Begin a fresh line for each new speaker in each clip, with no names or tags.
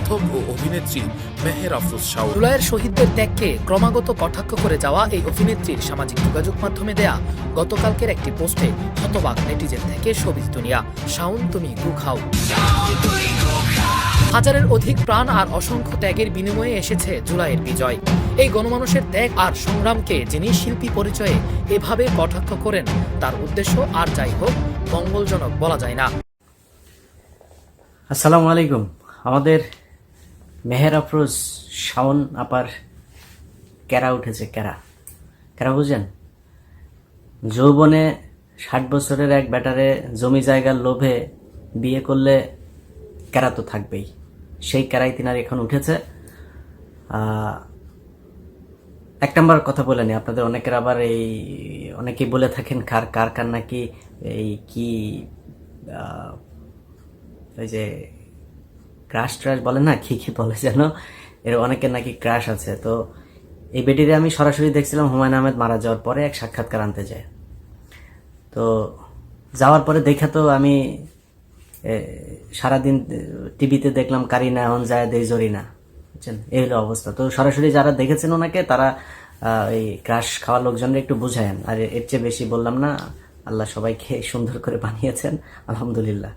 লেখক ও অভিনেত্রী মেহের আফরোজ শাওন।
জুলাইয়ের শহীদদের ত্যাগকে ক্রমাগত কটাক্ষ করে যাওয়া এই অভিনেত্রীর সামাজিক যোগাযোগ মাধ্যমে দেয়া গতকালকের একটি পোস্টে হতবাক নেটিজেন থেকে শোবিজ দুনিয়া। শাওন তুমি গু খাও। হাজারের অধিক প্রাণ আর অসংখ্য ত্যাগের বিনিময়ে এসেছে জুলাইয়ের বিজয়। এই গণমানুষের ত্যাগ আর সংগ্রামকে যিনি শিল্পী পরিচয়ে এভাবে কটাক্ষ করেন, তার উদ্দেশ্য আর যাই হোক মঙ্গলজনক বলা যায় না।
আসসালামু আলাইকুম। আমাদের মেহের আফরোজ শাওন আপার ক্যারা উঠেছে। ক্যারা বুঝেন? যৌবনে 60 বছরের এক ব্যাটারে জমি জায়গার লোভে বিয়ে করলে ক্যারা তো থাকবেই। সেই ক্যারাই তিনার এখন উঠেছে। এক নম্বর কথা বলে নি, আপনাদের অনেকের আবার অনেকেই বলে থাকেন কার নাকি এই কি ওই যে ক্রাশ ট্রাশ বলে না, কি বলে যেন, এর অনেকের নাকি ক্রাশ আছে। তো এই বেটিরে আমি সরাসরি দেখছিলাম হুমায়ুন আহমেদ মারা যাওয়ার পরে এক সাক্ষাৎকার আনতে যায়। তো যাওয়ার পরে দেখা তো আমি সারাদিন টিভিতে দেখলাম কারিনা এখন যায় দেই জরিনা, বুঝছেন? এই হলো অবস্থা। তো সরাসরি যারা দেখেছেন ওনাকে, তারা এই ক্রাশ খাওয়া লোকজনরা একটু বুঝায়েন। আর এর চেয়ে বেশি বললাম না। আল্লাহ সবাইকে সুন্দর করে বানিয়েছেন, আলহামদুলিল্লাহ।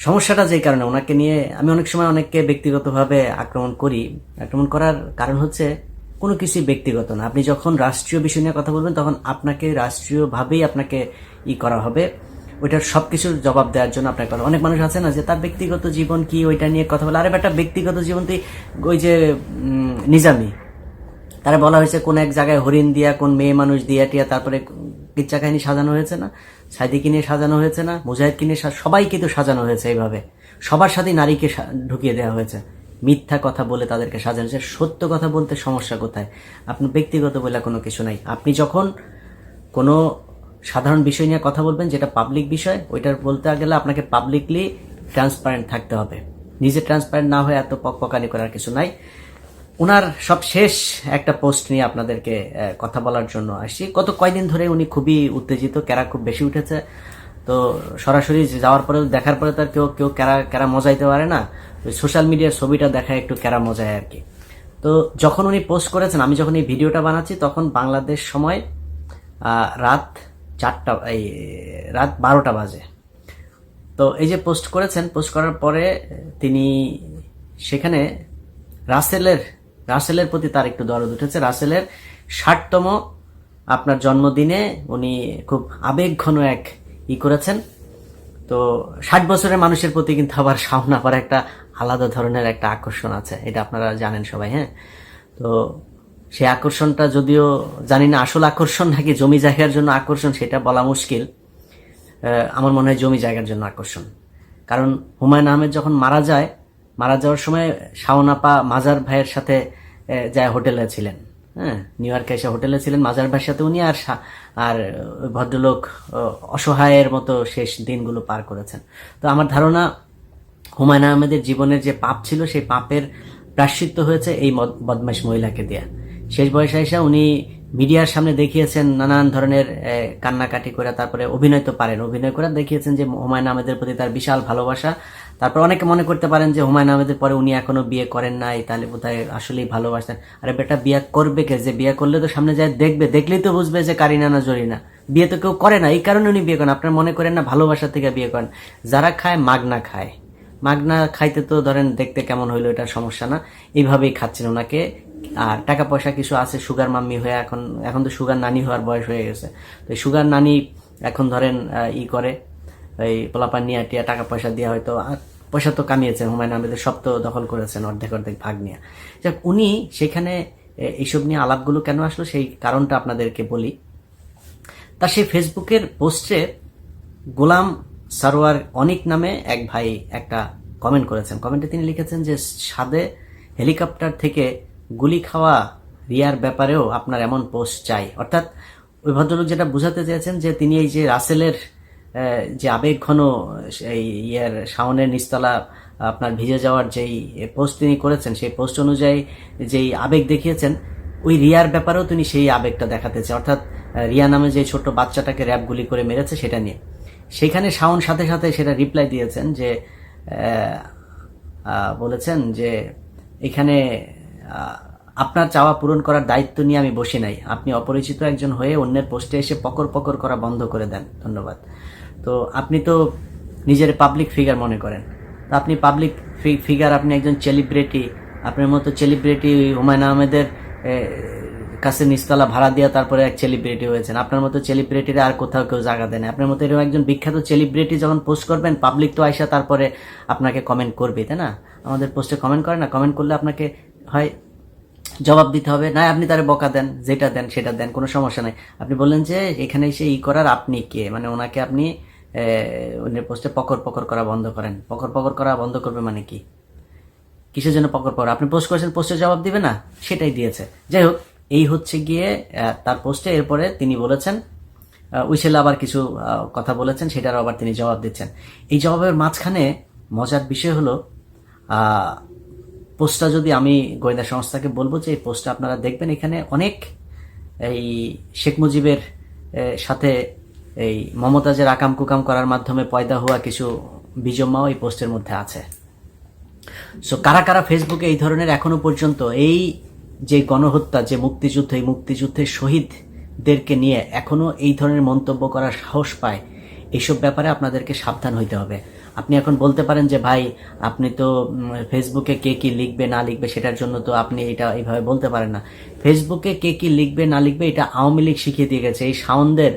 সমস্যাটা যেই কারণে ওনাকে নিয়ে আমি অনেক সময় অনেককে ব্যক্তিগতভাবে আক্রমণ করার কারণ হচ্ছে কোনো কিছুই ব্যক্তিগত না। আপনি যখন রাষ্ট্রীয় বিষয় নিয়ে কথা বলবেন তখন আপনাকে রাষ্ট্রীয়ভাবেই আপনাকে করা হবে, ওইটার সবকিছুর জবাব দেওয়ার জন্য আপনাকে কথা। অনেক মানুষ আছে না যে তার ব্যক্তিগত জীবন কি ওইটা নিয়ে কথা বলে। আরে বেটা, ব্যক্তিগত জীবন তুই ওই যে নিজামি, তারা বলা হয়েছে কোন এক জায়গায় হরিণ দিয়া কোন মেয়ে মানুষ দিয়া টিয়া তারপরে কিচ্ছা কাহিনী সাজানো হয়েছে না, সাইদিকে নিয়ে সাজানো হয়েছে না, মুজাহিদকে নিয়ে সবাইকে তো সাজানো হয়েছে। এইভাবে সবার সাথে নারীকে ঢুকিয়ে দেওয়া হয়েছে। মিথ্যা কথা বলে তাদেরকে সাজানো হয়েছে। সত্য কথা বলতে সমস্যা কোথায়? আপনি ব্যক্তিগত বলে কোনো কিছু নাই। আপনি যখন কোনো সাধারণ বিষয় নিয়ে কথা বলবেন, যেটা পাবলিক বিষয়, ওইটার বলতে গেলে আপনাকে পাবলিকলি ট্রান্সপারেন্ট থাকতে হবে। নিজে ট্রান্সপারেন্ট না হয়ে এত পকপকানি করার কিছু নাই। ওনার সব শেষ একটা পোস্ট নিয়ে আপনাদেরকে কথা বলার জন্য আসছি। গত কয়দিন ধরে উনি খুবই উত্তেজিত, ক্যারা খুব বেশি উঠেছে। তো সরাসরি যাওয়ার পরে দেখার পরে তার কেউ ক্যারা মজাইতে পারে না। সোশ্যাল মিডিয়ার ছবিটা দেখায় একটু ক্যারা মজায় আর কি। তো যখন উনি পোস্ট করেছেন, আমি যখন এই ভিডিওটা বানাচ্ছি তখন বাংলাদেশ সময় রাত 12টা বাজে। তো এই যে পোস্ট করেছেন, পোস্ট করার পরে তিনি সেখানে রাসেলের প্রতি তার একটু দরদ উঠেছে। রাসেলের 60তম আপনার জন্মদিনে উনি খুব আবেগঘন এক করেছেন। তো 60 বছরের মানুষের প্রতি কিন্তু আবার শাওন আপার একটা আলাদা ধরনের একটা আকর্ষণ আছে, এটা আপনারা জানেন সবাই। হ্যাঁ, তো সেই আকর্ষণটা যদিও জানি না আসল আকর্ষণ নাকি জমি জায়গার জন্য আকর্ষণ, সেটা বলা মুশকিল। আমার মনে হয় জমি জায়গার জন্য আকর্ষণ। কারণ হুমায়ুন আহমেদ যখন মারা যাওয়ার সময় শাওন আপা মাজার ভাইয়ের সাথে যায় হোটেলে ছিলেন। হ্যাঁ, নিউ ইয়র্কে এসে হোটেলে ছিলেন মাজার ভাইয়ের সাথে উনি, আর ভদ্রলোক অসহায়ের মতো শেষ দিনগুলো পার করেছেন। তো আমার ধারণা হুমায়ুন আহমেদের জীবনের যে পাপ ছিল, সেই পাপের প্রায়শ্চিত্ত হয়েছে এই বদমাইশ মহিলাকে দেয়া। শেষ বয়সে এসে উনি মিডিয়ার সামনে দেখিয়েছেন নানান ধরনের কান্নাকাটি করে, তারপরে অভিনয় তো পারেন, অভিনয় করে দেখিয়েছেন যে হুমায়ুন আহমেদের প্রতি তার বিশাল ভালোবাসা। তারপর অনেকে মনে করতে পারেন যে হুমায়ুন আহমেদের পরে উনি এখনো বিয়ে করেন নাই, তাহলে বোধহয় আসলেই ভালোবাসতেন। আরে বেটা, বিয়ে করবে কে? যে বিয়ে করলে তো সামনে যায় দেখবে, দেখলেই তো বুঝবে যে কারিনা না জরিনা। বিয়ে তো কেউ করে না, এই কারণে উনি বিয়ে করেন। আপনার মনে করেন না ভালোবাসা থেকে বিয়ে করেন? যারা খায় মাগনা খাইতে তো ধরেন দেখতে কেমন হইলো এটা সমস্যা না, এইভাবেই খাচ্ছেন ওনাকে। আর টাকা পয়সা কিছু আছে, সুগার মাম্মি হয়ে এখন তো সুগার নানি হওয়ার বয়স হয়ে গেছে। তো সুগার নানি এখন ধরেন করে এই পোলাপান নিয়ে টিয়া টাকা পয়সা দিয়ে হয়তো পয়সা তো কামিয়েছেন, হুমায়ুন আহমেদের সব তো দখল করেছেন অর্ধেক ভাগ নিয়ে। যাক, উনি সেখানে এইসব নিয়ে আলাপগুলো কেন আসলো সেই কারণটা আপনাদেরকে বলি। তার সেই ফেসবুকের পোস্টে গোলাম সারোয়ার অনিক নামে এক ভাই একটা কমেন্ট করেছেন। কমেন্টে তিনি লিখেছেন যে সাদে হেলিকপ্টার থেকে গুলি খাওয়া রিয়ার ব্যাপারেও আপনার এমন পোস্ট চাই। অর্থাৎ ওই ভদ্রলোক যেটা বোঝাতে চেয়েছেন যে তিনি এই যে রাসেলের যে আবেগঘন এই শাওনের নিচতলা আপনার ভিজে যাওয়ার যেই পোস্ট তিনি করেছেন, সেই পোস্ট অনুযায়ী যেই আবেগ দেখিয়েছেন, ওই রিয়ার ব্যাপারেও তিনি সেই আবেগটা দেখাতে চান। অর্থাৎ রিয়া নামে যে ছোট্ট বাচ্চাটাকে র্যাপ গুলি করে মেরেছে সেটা নিয়ে। সেখানে শাওন সাথে সাথে সেটা রিপ্লাই দিয়েছেন যে বলেছেন যে এখানে আপনার চাওয়া পূরণ করার দায়িত্ব নিয়ে আমি বসি নাই, আপনি অপরিচিত একজন হয়ে অন্যের পোস্টে এসে পকর পকর করা বন্ধ করে দেন, ধন্যবাদ। তো আপনি তো নিজের পাবলিক ফিগার মনে করেন, তো আপনি পাবলিক ফিগার, আপনি একজন সেলিব্রিটি, আপনার মতো সেলিব্রিটি হুমায়ুন আহমেদের কাছে নিচতলা ভাড়া দিয়ে তারপরে এক সেলিব্রিটি হয়েছেন। আপনার মতো সেলিব্রিটিরা আর কোথাও কেউ জায়গা দেয় না। আপনার মতো এরকম একজন বিখ্যাত সেলিব্রিটি যখন পোস্ট করবেন, পাবলিক তো আইসা তারপরে আপনাকে কমেন্ট করবে, তাই না? আমাদের পোস্টে কমেন্ট করে না, কমেন্ট করলে আপনাকে হয় জবাব দিতে হবে, না আপনি তারে বকা দেন, যেটা দেন সেটা দেন, কোনো সমস্যা নাই। আপনি বললেন যে এখানে এসে করার আপনি কে, মানে ওনাকে আপনি অন্যের পোস্টে পকর পকর করা বন্ধ করেন। পকর পকর করা বন্ধ করবে মানে কি? কিসের জন্য পকর পকর? আপনি পোস্ট করেছেন, পোস্টে জবাব দিবে না, সেটাই দিয়েছে। যাই হোক, এই হচ্ছে গিয়ে তার পোস্টে। এরপরে তিনি বলেছেন, উইসেল আবার কিছু কথা বলেছেন, সেটারও আবার তিনি জবাব দিচ্ছেন। এই জবাবের মাঝখানে মজার বিষয় হলো, পোস্টটা যদি আমি গোয়েন্দা সংস্থাকে বলবো যে এই পোস্টটা আপনারা দেখবেন, এখানে অনেক এই শেখ মুজিবের সাথে এই মমতাজের আকাম কুকাম করার মাধ্যমে পয়দা হওয়া কিছু বিজম্মাও এই পোস্টের মধ্যে আছে। সো কারা কারা ফেসবুকে এই ধরনের এখনো পর্যন্ত এই যে গণহত্যা, যে মুক্তিযুদ্ধ, এই মুক্তিযুদ্ধের শহীদদেরকে নিয়ে এখনো এই ধরনের মন্তব্য করার সাহস পায়, এইসব ব্যাপারে আপনাদেরকে সাবধান হইতে হবে। আপনি এখন বলতে পারেন যে ভাই আপনি তো ফেসবুকে কে কি লিখবে না লিখবে সেটার জন্য তো আপনি এটা এইভাবে বলতে পারেন না। ফেসবুকে কে কি লিখবে না লিখবে এটা আওয়ামী লীগ শিখিয়ে দিয়ে গেছে। এই শাওনদের,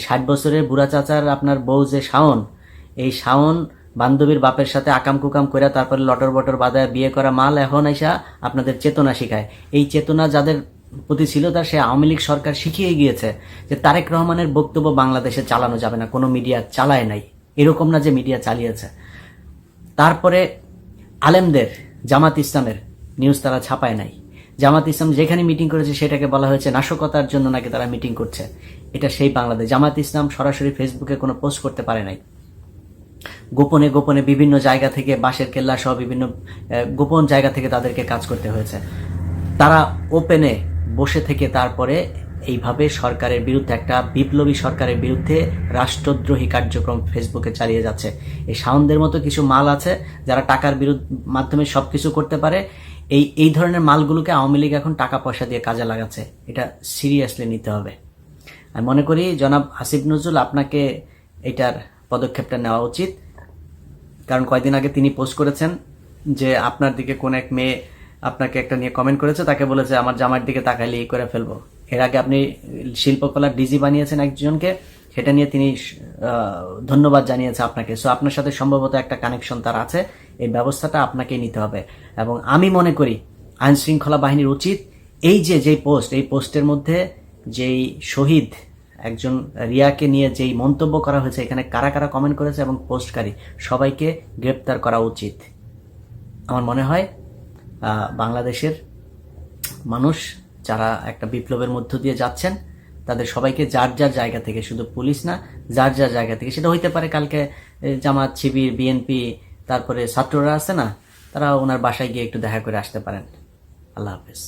60 বছরের বুড়া চাচার আপনার বউ যে শাওন, এই শাওন বান্ধবীর বাপের সাথে আকাম কুকাম করে তারপরে লটর বটর বাঁধায় বিয়ে করা মাল এখন আইসা আপনাদের চেতনা শিখায়। এই চেতনা যাদের প্রতি ছিল তার, সে আওয়ামী লীগ সরকার শিখিয়ে গিয়েছে যে তারেক রহমানের বক্তব্য বাংলাদেশে চালানো যাবে না, কোনো মিডিয়া চালায় নাই, এরকম না যে মিডিয়া চালিয়েছে। তারপরে আলেমদের, জামাত ইসলামের নিউজ তারা ছাপায় নাই। জামাত ইসলাম যেখানে মিটিং করেছে সেটাকে বলা হয়েছে নাশকতার জন্য নাকি তারা মিটিং করছে। এটা সেই বাংলাদেশ। জামাত ইসলাম সরাসরি ফেসবুকে কোনো পোস্ট করতে পারে নাই, গোপনে গোপনে বিভিন্ন জায়গা থেকে, বাঁশের কেল্লা সহ বিভিন্ন গোপন জায়গা থেকে তাদেরকে কাজ করতে হয়েছে। তারা ওপেনে বসে থেকে তারপরে এইভাবে সরকারের বিরুদ্ধে, একটা বিপ্লবী সরকারের বিরুদ্ধে রাষ্ট্রদ্রোহী কার্যক্রম ফেসবুকে চালিয়ে যাচ্ছে। এই শাওনদের মতো কিছু মাল আছে যারা টাকার মাধ্যমে সবকিছু করতে পারে। এই ধরনের মালগুলোকে আওয়ামী লীগ এখন টাকা পয়সা দিয়ে কাজে লাগাচ্ছে। এটা সিরিয়াসলি নিতে হবে। আমি মনে করি জনাব আসিফ নজরুল, আপনাকে এটার পদক্ষেপটা নেওয়া উচিত। কারণ কয়েকদিন আগে তিনি পোস্ট করেছেন যে আপনার দিকে কোন এক মেয়ে আপনাকে একটা নিয়ে কমেন্ট করেছে, তাকে বলেছে আমার জামার দিকে তাকাইলে এই করে ফেলবো। এর আগে আপনি শিল্পকলার ডিজি বানিয়েছেন একজনকে, সেটা নিয়ে তিনি ধন্যবাদ জানিয়েছে আপনাকে। সো আপনার সাথে সম্ভবত একটা কানেকশন তার আছে, এই ব্যবস্থাটা আপনাকেই নিতে হবে। এবং আমি মনে করি আইন শৃঙ্খলা বাহিনীর উচিত এই পোস্ট, এই পোস্টের মধ্যে যেই শহীদ একজন রিয়াকে নিয়ে যেই মন্তব্য করা হয়েছে, এখানে কারা কারা কমেন্ট করেছে এবং পোস্টকারী সবাইকে গ্রেপ্তার করা উচিত। আমার মনে হয় বাংলাদেশের মানুষ যারা একটা বিপ্লবের মধ্য দিয়ে যাচ্ছেন, তাদের সবাইকে যার যার জায়গা থেকে, শুধু পুলিশ না, যার যার জায়গা থেকে, সেটা হইতে পারে কালকে জামাত, শিবির, বিএনপি, তারপরে ছাত্ররা আছে না, তারা ওনার বাসায় গিয়ে একটু দেখা করে আসতে পারেন। আল্লাহ হাফেজ।